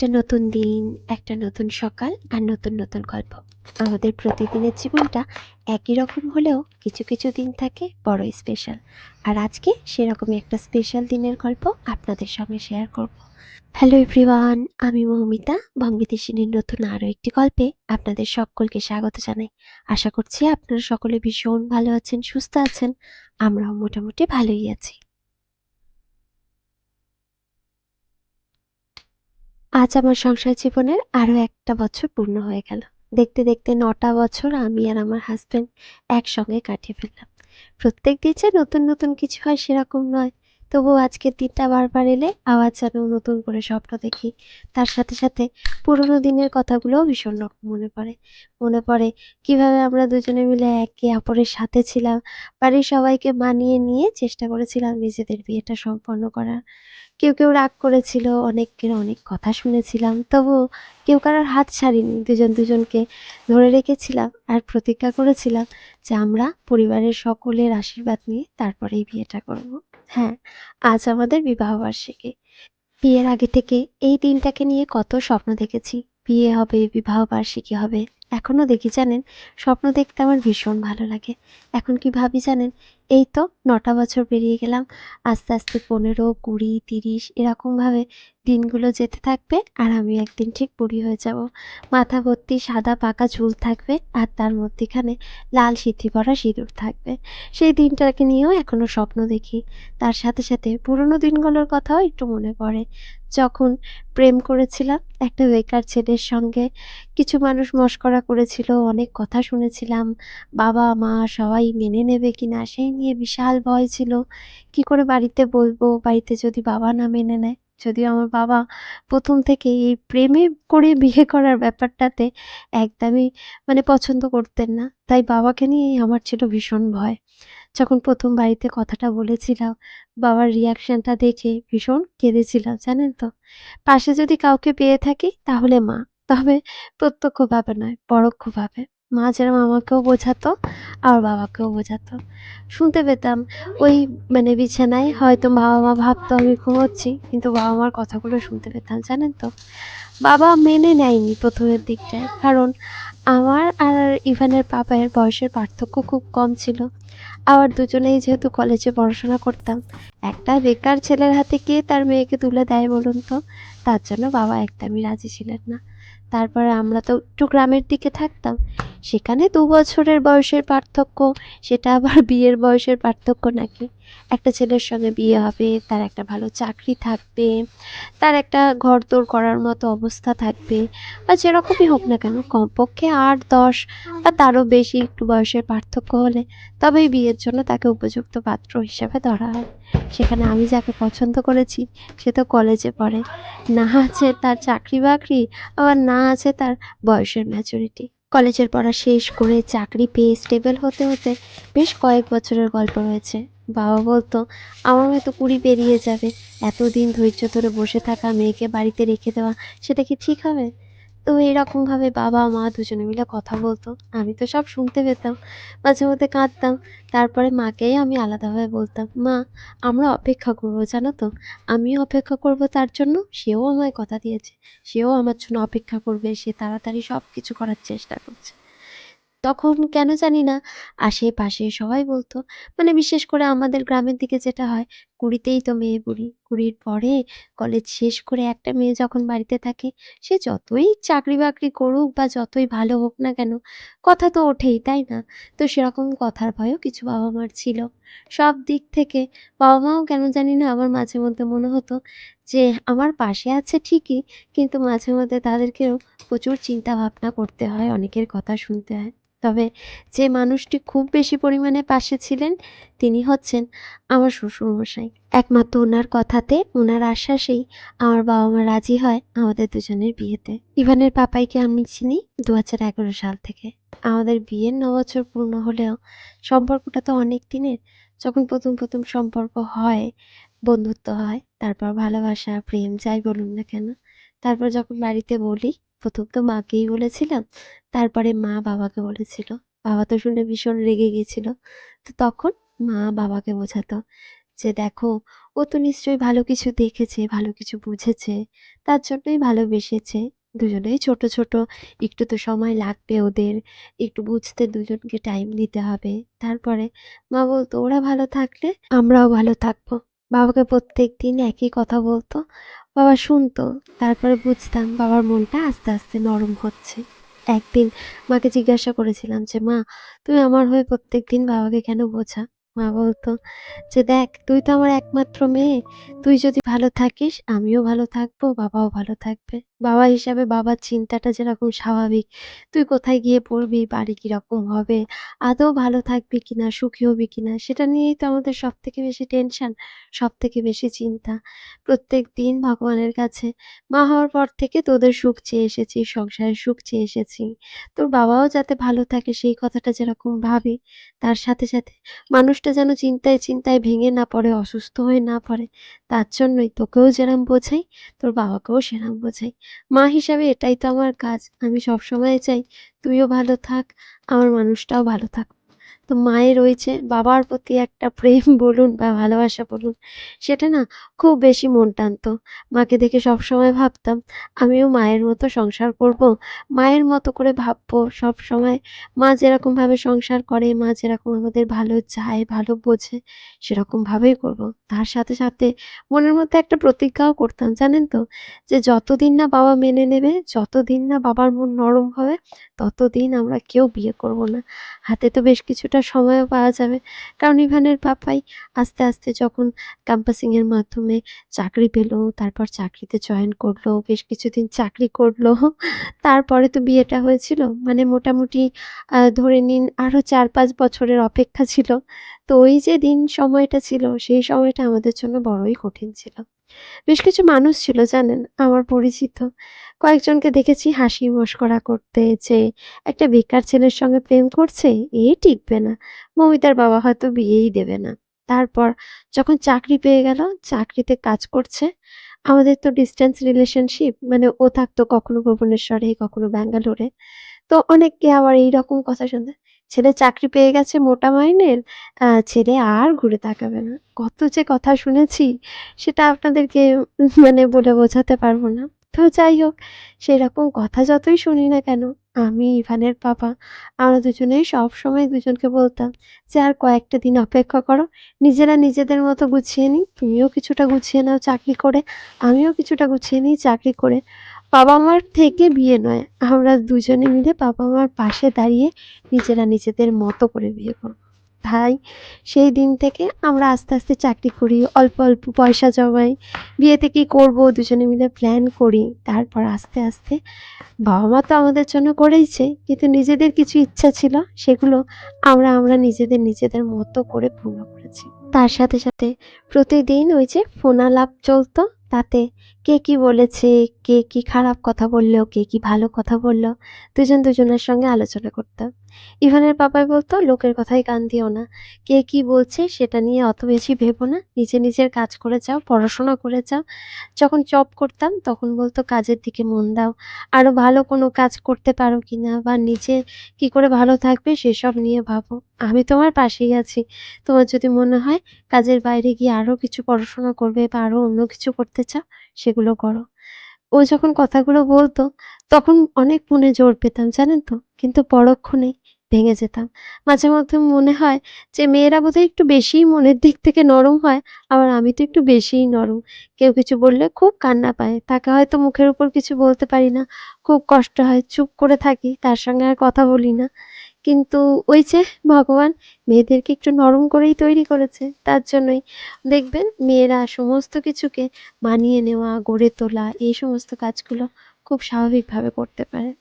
একটা নতুন দিন, একটা নতুন সকাল আর নতুন নতুন গল্প। আমাদের প্রতিদিনের জীবনটা একই রকম হলেও কিছু কিছু দিন থাকে বড় স্পেশাল। আর আজকে সেরকমই একটা স্পেশাল দিনের গল্প আপনাদের সঙ্গে শেয়ার করব। হ্যালো এভরিওয়ান, আমি মৌমিতা। বংবিদেশিনীর নতুন আরও একটি গল্পে আপনাদের সকলকে স্বাগত জানাই। আশা করছি আপনারা সকলে ভীষণ ভালো আছেন, সুস্থ আছেন। আমরাও মোটামুটি ভালোই আছি। আজ আমার সংসার জীবনের আরো একটা বছর পূর্ণ হয়ে গেল। দেখতে দেখতে ৯টা বছর আমি আর আমার হাসব্যান্ড একসঙ্গে কাটিয়ে ফেললাম। প্রত্যেক দিন যে নতুন নতুন কিছু হয় সেরকম নয়, তবুও আজকের দিনটা বারবার এলে আবার যেন নতুন করে স্বপ্ন দেখি। তার সাথে সাথে পুরোনো দিনের কথাগুলোও ভীষণ রকম মনে পড়ে কিভাবে আমরা দুজনে মিলে একে অপরের সাথে ছিলাম, বাড়ির সবাইকে মানিয়ে নিয়ে চেষ্টা করেছিলাম নিজেদের বিয়েটা সম্পন্ন করার। কেউ কেউ রাগ করেছিল, অনেকের অনেক কথা শুনেছিলাম, তবুও কেউ কারোর হাত ছাড়িনি। দুজন দুজনকে ধরে রেখেছিলাম আর প্রতিজ্ঞা করেছিলাম যে আমরা পরিবারের সকলের আশীর্বাদ নিয়ে তারপরেই বিয়েটা করব। হ্যাঁ, আজ আমাদের বিবাহবার্ষিকী। বিয়ের আগে থেকে এই দিনটাকে নিয়ে কত স্বপ্ন দেখেছি। বিয়ে হবে, বিবাহ বার্ষিকী হবে। এখনো দেখি জানেন, স্বপ্ন দেখতে আমার ভীষণ ভালো লাগে। এখন কি ভাবি জানেন, এই তো ৯টা বছর পেরিয়ে গেলাম। আস্তে আস্তে ১৫, ২০, ৩০ এরকমভাবে দিনগুলো যেতে থাকবে আর আমি একদিন ঠিক বুড়ি হয়ে যাব। মাথা ভর্তি সাদা পাকা চুল থাকবে আর তার মধ্যিখানে লাল সিথি পরা সিঁদুর থাকবে। সেই দিনটাকে নিয়েও এখনো স্বপ্ন দেখি। তার সাথে সাথে পুরোনো দিনগুলোর কথাও একটু মনে পড়ে। যখন প্রেম করেছিলাম একটা বেকার ছেলের সঙ্গে, কিছু মানুষ মশকরা করেছিল, অনেক কথা শুনেছিলাম। বাবা মা সবাই মেনে নেবে কিনা সেই নিয়ে বিশাল ভয় ছিল। কি করে বাড়িতে বলবো, বাড়িতে যদি বাবা না মেনে নেয়। যদিও আমার বাবা প্রথম থেকেই এই প্রেমে করে বিয়ে করার ব্যাপারটাতে একদমই পছন্দ করতেন না, তাই বাবাকে নিয়েই আমার ছিল ভীষণ ভয়। যখন প্রথম বাড়িতে কথাটা বলেছিলাম, বাবার রিয়াকশনটা দেখে ভীষণ কেঁদেছিলাম জানেন তো। পাশে যদি কাউকে পেয়ে থাকি তাহলে মা, তবে প্রত্যক্ষভাবে নয়, পরোক্ষভাবে। মা যেরকম আমাকেও বোঝাতো আর বাবাকেও বোঝাতো। শুনতে পেতাম ওই বিছানায় হয়তো বাবা মা ভাবতো আমি ঘুমোচ্ছি, কিন্তু বাবা মার কথাগুলো শুনতে পেতাম জানেন তো। বাবা মেনে নেয়নি প্রথমের দিকটায়, কারণ আমার আর ইভানের বাবার বয়সের পার্থক্য খুব কম ছিল। আবার দুজনেই যেহেতু কলেজে পড়াশোনা করতাম, একটা বেকার ছেলের হাতে কে তার মেয়েকে তুলে দেয় বলুন তো। তার জন্য বাবা একদমই রাজি ছিলেন না। তারপরে আমরা তো একটু গ্রামের দিকে থাকতাম, সেখানে ২ বছরের বয়সের পার্থক্য, সেটা আবার বিয়ের বয়সের পার্থক্য নাকি। একটা ছেলের সঙ্গে বিয়ে হবে, তার একটা ভালো চাকরি থাকবে, তার একটা ঘরদোর করার মতো অবস্থা থাকবে, বা যেরকমই হোক না কেন কমপক্ষে ৮, ১০ বা তারও বেশি একটু বয়সের পার্থক্য হলে তবেই বিয়ের জন্য তাকে উপযুক্ত পাত্র হিসেবে ধরা হয়। সেখানে আমি যাকে পছন্দ করেছি সে তো কলেজে পড়ে, না আছে তার চাকরি বাকরি, আবার না আছে তার বয়সের ম্যাচুরিটি। কলেজের পড়া শেষ করে চাকরি পেয়ে স্টেবল হতে হতে বেশ কয়েক বছরের গল্প রয়েছে। বাবা বলতো আমার মেয়ে তো ২০ পেরিয়ে যাবে, এতদিন ধৈর্য ধরে বসে থাকা মেয়েকে বাড়িতে রেখে দেওয়া সেটা কি ঠিক হবে? তো এরকমভাবে বাবা মা দুজনে মিলে কথা বলতো, আমি তো সব শুনতে পেতাম, মাঝে মধ্যে কাঁদতাম। তারপরে মাকেই আমি আলাদাভাবে বলতাম, মা আমরা অপেক্ষা করবো জানো তো, আমিও অপেক্ষা করব তার জন্য, সেও আমায় কথা দিয়েছে, সেও আমার জন্য অপেক্ষা করবে, সে তাড়াতাড়ি সব কিছু করার চেষ্টা করছে। তখন কেন জানি না আশেপাশে সবাই বলতো, বিশেষ করে আমাদের গ্রামের দিকে যেটা হয়, ২০তেই তো মেয়ে বুড়ি, ২০-র পরে কলেজ শেষ করে একটা মেয়ে যখন বাড়িতে থাকে, সে যতই চাকরি বাকরি করুক বা যতই ভালো হোক না কেন, কথা তো ওঠেই তাই না? তো সেরকম কথার ভয়ও কিছু বাবা মার ছিল। সব দিক থেকে বাবা মাও কেন জানি না আমার মাঝে মধ্যে মনে হতো যে আমার পাশে আছে ঠিকই, কিন্তু মাঝে মধ্যে তাদেরকেও প্রচুর চিন্তা ভাবনা করতে হয়, অনেকের কথা শুনতে হয়। তবে যে মানুষটি খুব বেশি পরিমাণে পাশে ছিলেন তিনি হচ্ছেন আমার শ্বশুরমশাই। একমাত্র ওনার কথাতে, ওনার আশ্বাসেই আমার বাবা মা রাজি হয় আমাদের দুজনের বিয়েতে। ইভানের পাপাইকে আমি চিনি ২০১১ সাল থেকে। আমাদের বিয়ের ৯ বছর পূর্ণ হলেও সম্পর্কটা তো অনেক দিনের। যখন প্রথম প্রথম সম্পর্ক হয়, বন্ধুত্ব হয়, তারপর ভালোবাসা প্রেম যাই বলুন না কেন, তারপর যখন বাড়িতে বলি, প্রথম তো মাকেই বলেছিলাম, তারপরে মা বাবাকে বলেছিল। বাবা তো শুনে ভীষণ রেগে গেছিল। তো তখন মা বাবাকে বোঝাতো যে দেখো ও তো নিশ্চয়ই ভালো কিছু দেখেছে, ভালো কিছু বুঝেছে, তার জন্যই ভালোবেসেছে। দুজনেই ছোট ছোট, একটু তো সময় লাগবে ওদের, একটু বুঝতে দুজনকে টাইম দিতে হবে। তারপরে মা বলতো ওরা ভালো থাকলে আমরাও ভালো থাকবো। বাবাকে প্রত্যেক দিন একই কথা বলতো, বাবা শুনতো। তারপরে বুঝতাম বাবার মনটা আস্তে আস্তে নরম হচ্ছে। একদিন মাকে জিজ্ঞাসা করেছিলাম যে মা, তুমি আমার হয়ে প্রত্যেকদিন বাবাকে কেন বোঝা? মা বলতো যে দেখ তুই তো আমার একমাত্র মেয়ে, তুই যদি ভালো থাকিস আমিও ভালো থাকবো, বাবাও ভালো থাকবে। বাবা হিসাবে বাবার চিন্তাটা যেরকম স্বাভাবিক, তুই কোথায় গিয়ে পড়বি, বাড়ি কিরকম হবে, আদৌ ভালো থাকবি কিনা, সুখী হবি কিনা, সেটা নিয়েই তো আমাদের সব থেকে বেশি টেনশন, সব থেকে বেশি চিন্তা। প্রত্যেক দিন ভগবানের কাছে মা হওয়ার পর থেকে তোদের সুখ চেয়ে এসেছি, সংসারের সুখ চেয়ে এসেছি, তোর বাবাও যাতে ভালো থাকে সেই কথাটা যেরকম ভাবি, তার সাথে সাথে মানুষটা যেন চিন্তায় চিন্তায় ভেঙে না পড়ে, অসুস্থ হয়ে না পড়ে, তার জন্যই তোকেও যেরম বোঝাই, তোর বাবাকেও সেরম বোঝাই। মা হিসাবে এটাই তো আমার কাজ। আমি সবসময় চাই তুইও ভালো থাক, আমার মানুষটাও ভালো থাক। তো মায়ের ওই যে বাবার প্রতি একটা প্রেম বলুন বা ভালোবাসা বলুন, সেটা না খুব বেশি মন টানতো। মাকে দেখে সবসময় ভাবতাম আমিও মায়ের মতো সংসার করব, মায়ের মতো করে ভাববো সবসময়। মা যেরকমভাবে সংসার করে, মা যেরকম আমাদের ভালো চায়, ভালো বোঝে, সেরকমভাবেই করব। তার সাথে সাথে মনের মধ্যে একটা প্রতিজ্ঞাও করতাম জানেন তো, যে যতদিন না বাবা মেনে নেবে, যতদিন না বাবার মন নরম হবে, ততদিন আমরা কেউ বিয়ে করব না। হাতে তো বেশ কিছুটা সময়ও পাওয়া যাবে। কারণ ইভানের পাপাই আস্তে আস্তে যখন ক্যাম্পাসিং এর মাধ্যমে চাকরি পেল, তারপর চাকরিতে জয়েন করলো, বেশ কিছুদিন চাকরি করলো। তারপরে তো বিয়েটা হয়েছিল। মানে মোটামুটি ধরে নিন আরো ৪-৫ বছরের অপেক্ষা ছিল। তো ওই যে দিন সময়টা ছিল, সেই সময়টা আমাদের জন্য বড়ই কঠিন ছিল। বেশ কিছু মানুষ ছিল জানেন আমার পরিচিত। কয়েকজনকে দেখেছি হাসি মশকরা করতে, যে একটা বেকার ছেলের সঙ্গে প্রেম করছে, এ টিকবে না, মমিতার বাবা হয়তো বিয়েই দেবে না। তারপর যখন চাকরি পেয়ে গেল, চাকরিতে কাজ করছে। আমাদের তো ডিস্টেন্স রিলেশনশিপ, মানে ও থাকতো কখনো ভুবনেশ্বরে, কখনো ব্যাঙ্গালোরে। তো অনেককে আবার এইরকম কথা শুনতে, ছেলে চাকরি পেয়ে গেছে মোটা মাইনের, ছেলে আর ঘুরে তাকাবে না। কত যে কথা শুনেছি সেটা আপনাদেরকে মানে বলে বোঝাতে পারবো না। তো যাই হোক, সেরকম কথা যতই শুনি না কেন, আমি ইভানের বাবা, আমরা দুজনেই সবসময় দুজনকে বলতাম যে আর কয়েকটা দিন অপেক্ষা করো, নিজেরা নিজেদের মতো গুছিয়ে নিই, তুমিও কিছুটা গুছিয়ে নাও চাকরি করে, আমিও কিছুটা গুছিয়ে নিই চাকরি করে। বাবা মার থেকে বিয়ে নয়, আমরা দুজনে মিলে বাবা মার পাশে দাঁড়িয়ে নিজেরা নিজেদের মতো করে বিয়ে করব। তাই সেই দিন থেকে আমরা আস্তে আস্তে চাকরি করি, অল্প অল্প পয়সা জমাই, বিয়েতে কি করব দুজনে মিলে প্ল্যান করি। তারপর আস্তে আস্তে বাবা মা তো আমাদের জন্য করেইছে, কিন্তু নিজেদের কিছু ইচ্ছা ছিল, সেগুলো আমরা আমরা নিজেদের নিজেদের মতো করে পূর্ণ করেছি। তার সাথে সাথে প্রতিদিন ওই যে ফোন আলাপ চলতো, তাতে কে কি বলেছে, কে কি খারাপ কথা বললো, কে কি ভালো কথা বললো, দুজন দুজনের সঙ্গে আলোচনা করতাম। ইভানের পাপাই বলতো লোকের কথায় কান দিও না, কে কি বলছে সেটা নিয়ে অত বেশি ভেবো না, নিজে নিজের কাজ করে যাও, পড়াশোনা করে যাও। যখন জব করতাম তখন বলতো কাজের দিকে মন দাও, আরো ভালো কোনো কাজ করতে পারো কিনা, বা নিজে কি করে ভালো থাকবে সেসব নিয়ে ভাবো। আমি তোমার পাশেই আছি, তোমার যদি মনে হয় কাজের বাইরে গিয়ে আরো কিছু পড়াশোনা করবে বা আরো অন্য কিছু করতে চাও, সেগুলো করো। ও যখন কথাগুলো বলতো তখন অনেক মনে জোর পেতাম জানেন তো, কিন্তু পরক্ষণেই ভেঙে যেতাম। মাঝে মধ্যে মনে হয় যে মেয়েরা বোধহয় একটু বেশিই মনের দিক থেকে নরম হয়, আবার আমি তো একটু বেশিই নরম। কেউ কিছু বললে খুব কান্না পায়, তাকে হয়তো মুখের উপর কিছু বলতে পারি না, খুব কষ্ট হয়, চুপ করে থাকি, তার সঙ্গে আর কথা বলি না। কিন্তু ওই যে ভগবান মেয়েদেরকে একটু নরম করেই তৈরি করেছে, তার জন্যই দেখবেন মেয়েরা সমস্ত কিছুকে মানিয়ে নেওয়া, গড়ে তোলা, এই সমস্ত কাজগুলো খুব স্বাভাবিকভাবে করতে পারে।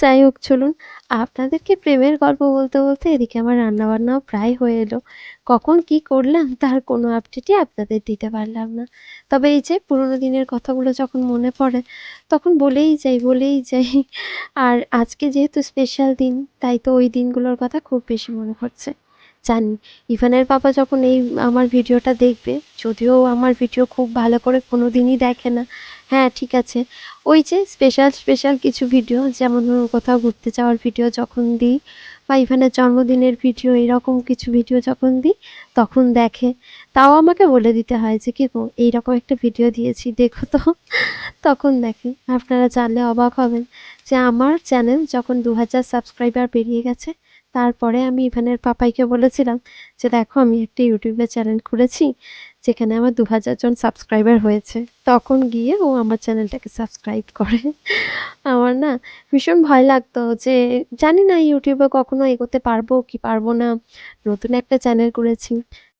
যাই হোক চলুন, আপনাদেরকে প্রেমের গল্প বলতে বলতে এদিকে আমার রান্নাবান্নাও প্রায় হয়ে এলো। কখন কি করলাম তার কোনো আপডেটই আপনাদের দিতে পারলাম না। তবে এই যে পুরোনো দিনের কথাগুলো যখন মনে পড়ে তখন বলেই যাই। আর আজকে যেহেতু স্পেশাল দিন, তাই তো ওই দিনগুলোর কথা খুব বেশি মনে পড়ছে। জানি ইভানের পাপা যখন এই আমার ভিডিওটা দেখবে, যদিও আমার ভিডিও খুব ভালো করে কোনোদিনই দেখে না। হ্যাঁ, ঠিক আছে, ওই যে স্পেশাল স্পেশাল কিছু ভিডিও, যেমন ধরুন কোথাও ঘুরতে যাওয়ার ভিডিও যখন দিই, বা ইভানের জন্মদিনের ভিডিও, এরকম কিছু ভিডিও যখন দিই তখন দেখে। তাও আমাকে বলে দিতে হয় যে কি গো, এইরকম একটা ভিডিও দিয়েছি দেখো তো। তখন দেখে। আপনারা জানলে অবাক হবেন যে আমার চ্যানেল যখন ২০০০ সাবস্ক্রাইবার পেরিয়ে গেছে, তারপরে আমি ইভানের পাপাইকে বলেছিলাম যে দেখো আমি একটা ইউটিউবে চ্যানেল খুলেছি যেখানে আমার ২০০০ জন সাবস্ক্রাইবার হয়েছে। তখন গিয়ে ও আমার চ্যানেলটাকে সাবস্ক্রাইব করে। আমার না ভীষণ ভয় লাগতো যে জানি না ইউটিউবে কখনো এগোতে পারবো কি পারবো না। নতুন একটা চ্যানেল করেছি,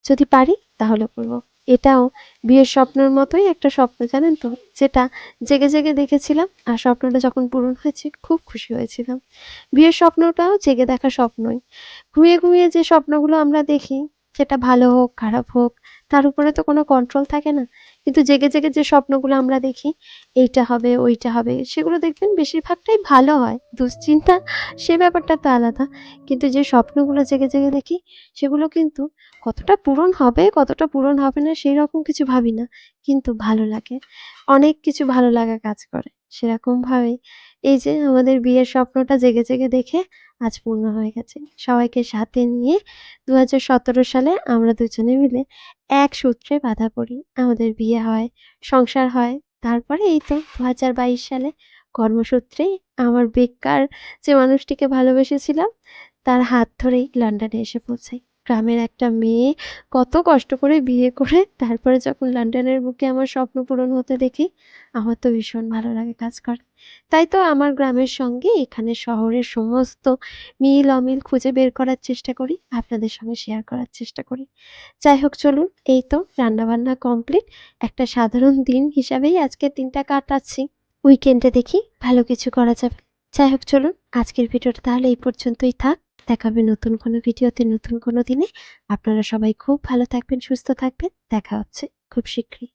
যদি পারি তাহলে করবো। এটাও বিয়ের স্বপ্নের মতোই একটা স্বপ্ন, জানেন তো, যেটা জেগে জেগে দেখেছিলাম, আর স্বপ্নটা যখন পূরণ হয়েছে খুব খুশি হয়েছিলাম। বিয়ের স্বপ্নটাও জেগে দেখা স্বপ্নই। ঘুমিয়ে ঘুমিয়ে যে স্বপ্নগুলো আমরা দেখি, সেটা ভালো হোক খারাপ হোক, তার উপরে তো কোনো কন্ট্রোল থাকে না। কিন্তু জেগে জেগে যে স্বপ্নগুলো আমরা দেখি, এইটা হবে ওইটা হবে, সেগুলো দেখবেন বেশিরভাগটাই ভালো হয়। দুশ্চিন্তা সে ব্যাপারটা তো আলাদা। কিন্তু যে স্বপ্নগুলো জেগে জেগে দেখি, সেগুলো কিন্তু কতটা পূরণ হবে কতটা পূরণ হবে না সেই রকম কিছু ভাবি না, কিন্তু ভালো লাগে। অনেক কিছু ভালো লাগা কাজ করে। সেরকমভাবেই এই যে আমাদের বিয়ের স্বপ্নটা জেগে জেগে দেখে আজ পূর্ণ হয়ে গেছে। সবাইকে সাথে নিয়ে ২০১৭ সালে আমরা দুজনে মিলে এক সূত্রে বাঁধা পড়ি। আমাদের বিয়ে হয়, সংসার হয়। তারপরে এই তো ২০২২ সালে কর্মসূত্রেই আমার বেকার যে মানুষটিকে ভালোবেসেছিলাম, তার হাত ধরেই লন্ডনে এসে পৌঁছাই। গ্রামের একটা মেয়ে কত কষ্ট করে বিয়ে করে তারপরে যখন লন্ডনের বুকে আমার স্বপ্ন পূরণ হতে দেখি, আমার তো ভীষণ ভালো লাগে কাজ করে। তাই তো আমার গ্রামের সঙ্গে এখানে শহরের সমস্ত মিল অমিল খুঁজে বের করার চেষ্টা করি, আপনাদের সঙ্গে শেয়ার করার চেষ্টা করি। যাই হোক চলুন, এই তো রান্নাবান্না কমপ্লিট। একটা সাধারণ দিন হিসাবেই আজকের দিনটা কাটাচ্ছি। উইকেন্ডে দেখি ভালো কিছু করা যাবে। যাই হোক চলুন, আজকের ভিডিওটা তাহলে এই পর্যন্তই থাক। দেখা হবে নতুন কোনো ভিডিওতে নতুন কোনো দিনে। আপনারা সবাই খুব ভালো থাকবেন, সুস্থ থাকবেন। দেখা হচ্ছে খুব শীঘ্রই।